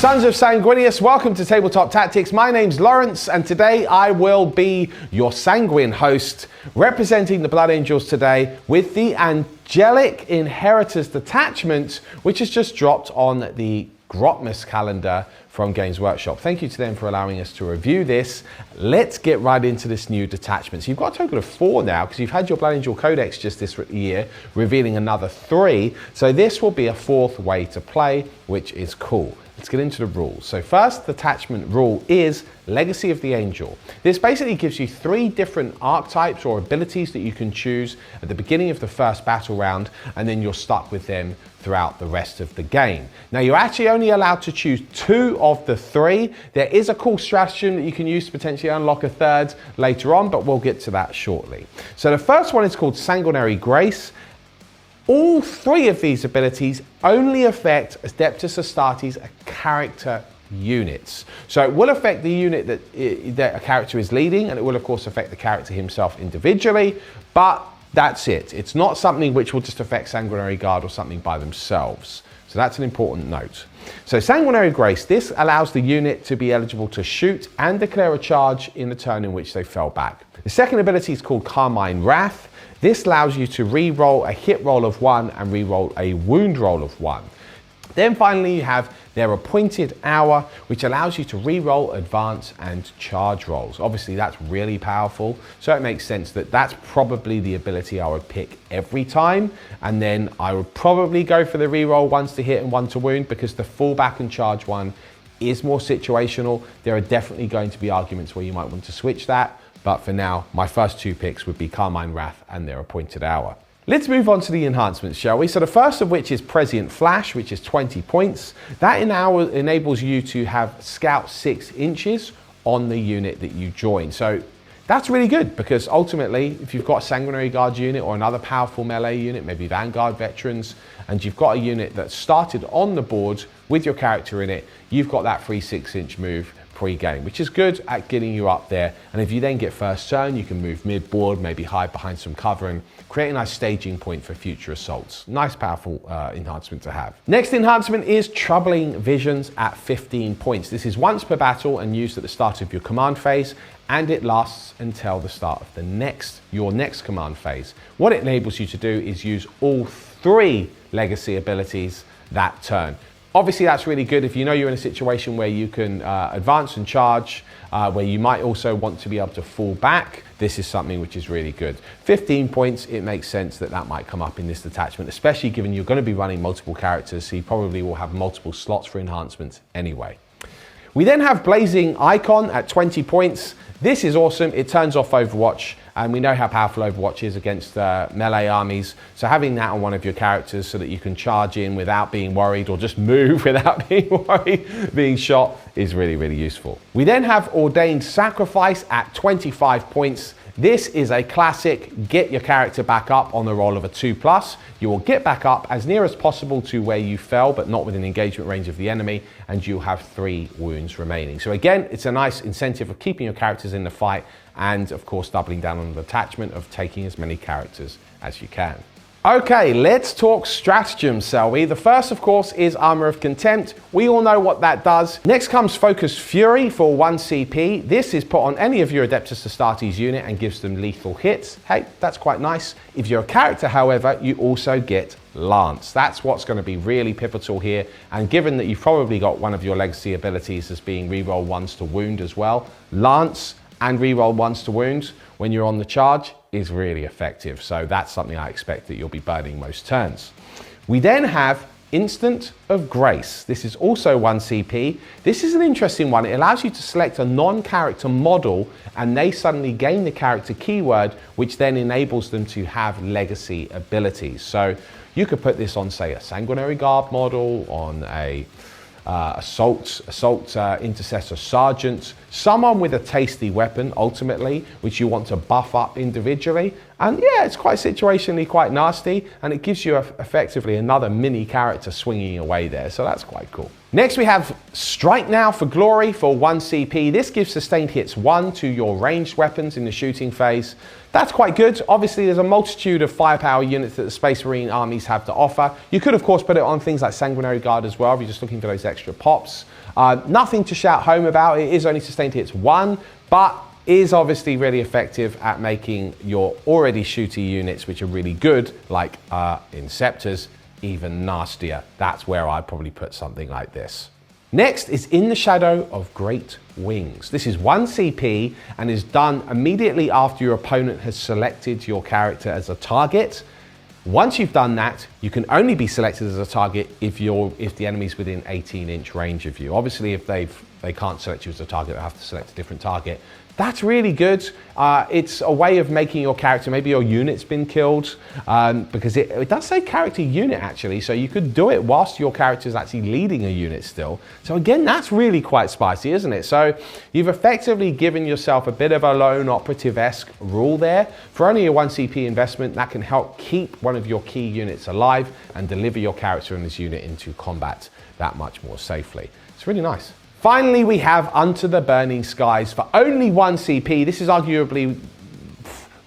Sons of Sanguinius, welcome to Tabletop Tactics. My name's Lawrence, and today I will be your Sanguine host, representing the Blood Angels today with the Angelic Inheritors Detachment, which has just dropped on the Grotmas calendar from Games Workshop. Thank you to them for allowing us to review this. Let's get right into this new detachment. So you've got a total of 4 now, because you've had your Blood Angel Codex just this year, revealing another 3. So this will be a 4th way to play, which is cool. Let's get into the rules. So first detachment rule is Legacy of the Angel. This basically gives you 3 different archetypes or abilities that you can choose at the beginning of the first battle round, and then you're stuck with them throughout the rest of the game. Now you're actually only allowed to choose 2 of the 3. There is a cool stratagem that you can use to potentially unlock a 3rd later on, but we'll get to that shortly. So the first one is called Sanguinary Grace. All 3 of these abilities only affect Adeptus Astartes character units. So it will affect the unit that a character is leading, and it will of course affect the character himself individually, but that's it. It's not something which will just affect Sanguinary Guard or something by themselves. So that's an important note. So Sanguinary Grace, this allows the unit to be eligible to shoot and declare a charge in the turn in which they fell back. The second ability is called Carmine Wrath. This allows you to re-roll a hit roll of 1 and re-roll a wound roll of 1. Then finally you have their Appointed Hour, which allows you to re-roll advance and charge rolls. Obviously that's really powerful, so it makes sense that that's probably the ability I would pick every time, and then I would probably go for the re-roll 1s to hit and 1 to wound, because the fallback and charge one is more situational. There are definitely going to be arguments where you might want to switch that, but for now, my first 2 picks would be Carmine Wrath and their Appointed Hour. Let's move on to the enhancements, shall we? So the first of which is Present Flash, which is 20 points. That enables you to have scout 6 inches on the unit that you join. So that's really good, because ultimately, if you've got a Sanguinary Guard unit or another powerful melee unit, maybe Vanguard veterans, and you've got a unit that started on the board with your character in it, you've got that free 6-inch move pre-game, which is good at getting you up there. And if you then get first turn, you can move mid-board, maybe hide behind some cover and create a nice staging point for future assaults. Nice, powerful enhancement to have. Next enhancement is Troubling Visions at 15 points. This is once per battle and used at the start of your command phase, and it lasts until the start of your next command phase. What it enables you to do is use all 3 legacy abilities that turn. Obviously that's really good if you know you're in a situation where you can advance and charge, where you might also want to be able to fall back. This is something which is really good. 15 points, it makes sense that that might come up in this detachment, especially given you're going to be running multiple characters, so you probably will have multiple slots for enhancements anyway. We then have Blazing Icon at 20 points. This is awesome. It turns off Overwatch, and we know how powerful Overwatch is against melee armies. So having that on one of your characters so that you can charge in without being worried, or just move without being worried, being shot, is really, really useful. We then have Ordained Sacrifice at 25 points. This is a classic, get your character back up on the roll of a 2+. You will get back up as near as possible to where you fell, but not within engagement range of the enemy, and you'll have 3 wounds remaining. So again, it's a nice incentive of keeping your characters in the fight, and of course doubling down on the attachment of taking as many characters as you can. Okay, let's talk stratagems, shall we? The first, of course, is Armor of Contempt. We all know what that does. Next comes Focused Fury for 1 CP. This is put on any of your Adeptus Astartes unit and gives them lethal hits. Hey, that's quite nice. If you're a character, however, you also get Lance. That's what's going to be really pivotal here. And given that you've probably got one of your legacy abilities as being reroll 1s to wound as well, Lance and reroll 1s to wounds when you're on the charge is really effective. So that's something I expect that you'll be burning most turns. We then have Instant of Grace. This is also 1 CP. This is an interesting one. It allows you to select a non-character model, and they suddenly gain the character keyword, which then enables them to have legacy abilities. So you could put this on, say, a Sanguinary Guard model, on a assault intercessor sergeant, someone with a tasty weapon ultimately, which you want to buff up individually, And yeah, it's quite situationally quite nasty, and it gives you effectively another mini character swinging away there, so that's quite cool. Next we have Strike Now for Glory for 1 CP. This gives sustained hits 1 to your ranged weapons in the shooting phase. That's quite good. Obviously there's a multitude of firepower units that the Space Marine armies have to offer. You could of course put it on things like Sanguinary Guard as well if you're just looking for those extra pops. Nothing to shout home about. It is only sustained hits 1, but is obviously really effective at making your already shooty units, which are really good, like Inceptors, even nastier. That's where I'd probably put something like this. Next is In the Shadow of Great Wings. This is 1 CP and is done immediately after your opponent has selected your character as a target. Once you've done that, you can only be selected as a target if the enemy's within 18-inch range of you. Obviously, if they can't select you as a target, they have to select a different target. That's really good. It's a way of making your character, maybe your unit's been killed, because it does say character unit actually, so you could do it whilst your character is actually leading a unit still. So again, that's really quite spicy, isn't it? So you've effectively given yourself a bit of a lone operative-esque rule there. For only a 1 CP investment, that can help keep one of your key units alive and deliver your character and this unit into combat that much more safely. It's really nice. Finally, we have Under the Burning Skies for only 1 CP. This is arguably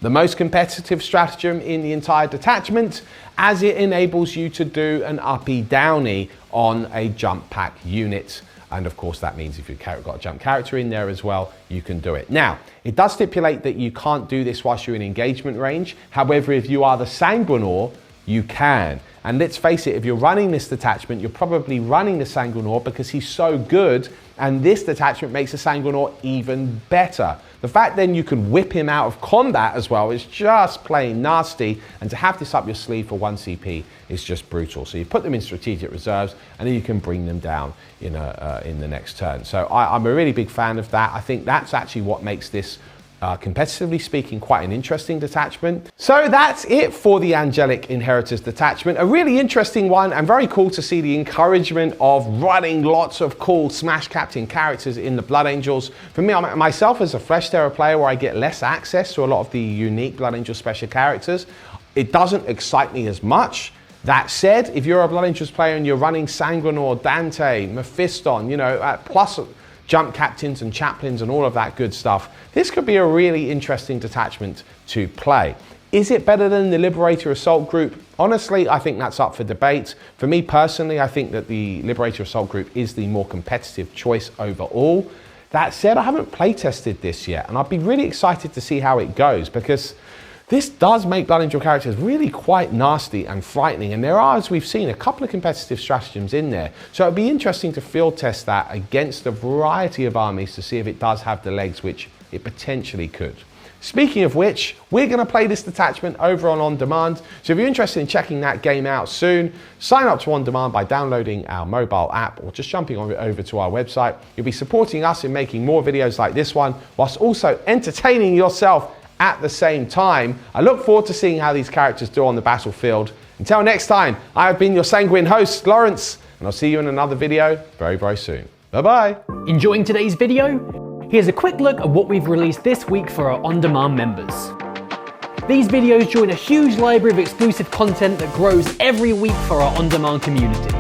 the most competitive stratagem in the entire detachment, as it enables you to do an uppy downy on a jump pack unit. And of course, that means if you've got a jump character in there as well, you can do it. Now, it does stipulate that you can't do this whilst you're in engagement range. However, if you are the Sanguinaur, you can. And let's face it, if you're running this detachment, you're probably running the Sanguinaur because he's so good, and this detachment makes the Sanguinaur even better. The fact then you can whip him out of combat as well is just plain nasty, and to have this up your sleeve for 1 CP is just brutal. So you put them in strategic reserves, and then you can bring them down in the next turn. So I'm a really big fan of that. I think that's actually what makes this competitively speaking, quite an interesting detachment. So that's it for the Angelic Inheritors detachment. A really interesting one, and very cool to see the encouragement of running lots of cool Smash Captain characters in the Blood Angels. For me, myself as a Flesh Terror player, where I get less access to a lot of the unique Blood Angel special characters, it doesn't excite me as much. That said, if you're a Blood Angels player and you're running Sanguinaur, Dante, Mephiston, plus jump captains and chaplains and all of that good stuff, this could be a really interesting detachment to play. Is it better than the Liberator Assault Group? Honestly, I think that's up for debate. For me personally, I think that the Liberator Assault Group is the more competitive choice overall. That said, I haven't play tested this yet, and I'd be really excited to see how it goes, because this does make Blood Angel characters really quite nasty and frightening, and there are, as we've seen, a couple of competitive stratagems in there. So it'd be interesting to field test that against a variety of armies to see if it does have the legs which it potentially could. Speaking of which, we're going to play this detachment over on Demand. So if you're interested in checking that game out soon, sign up to On Demand by downloading our mobile app or just jumping over to our website. You'll be supporting us in making more videos like this one, whilst also entertaining yourself at the same time. I look forward to seeing how these characters do on the battlefield. Until next time, I have been your sanguine host, Lawrence, and I'll see you in another video very, very soon. Bye-bye. Enjoying today's video? Here's a quick look at what we've released this week for our on-demand members. These videos join a huge library of exclusive content that grows every week for our on-demand community.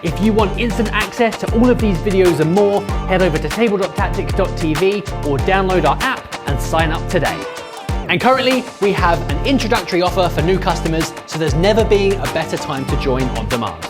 If you want instant access to all of these videos and more, head over to table.tactics.tv or download our app and sign up today. And currently, we have an introductory offer for new customers, so there's never been a better time to join On Demand.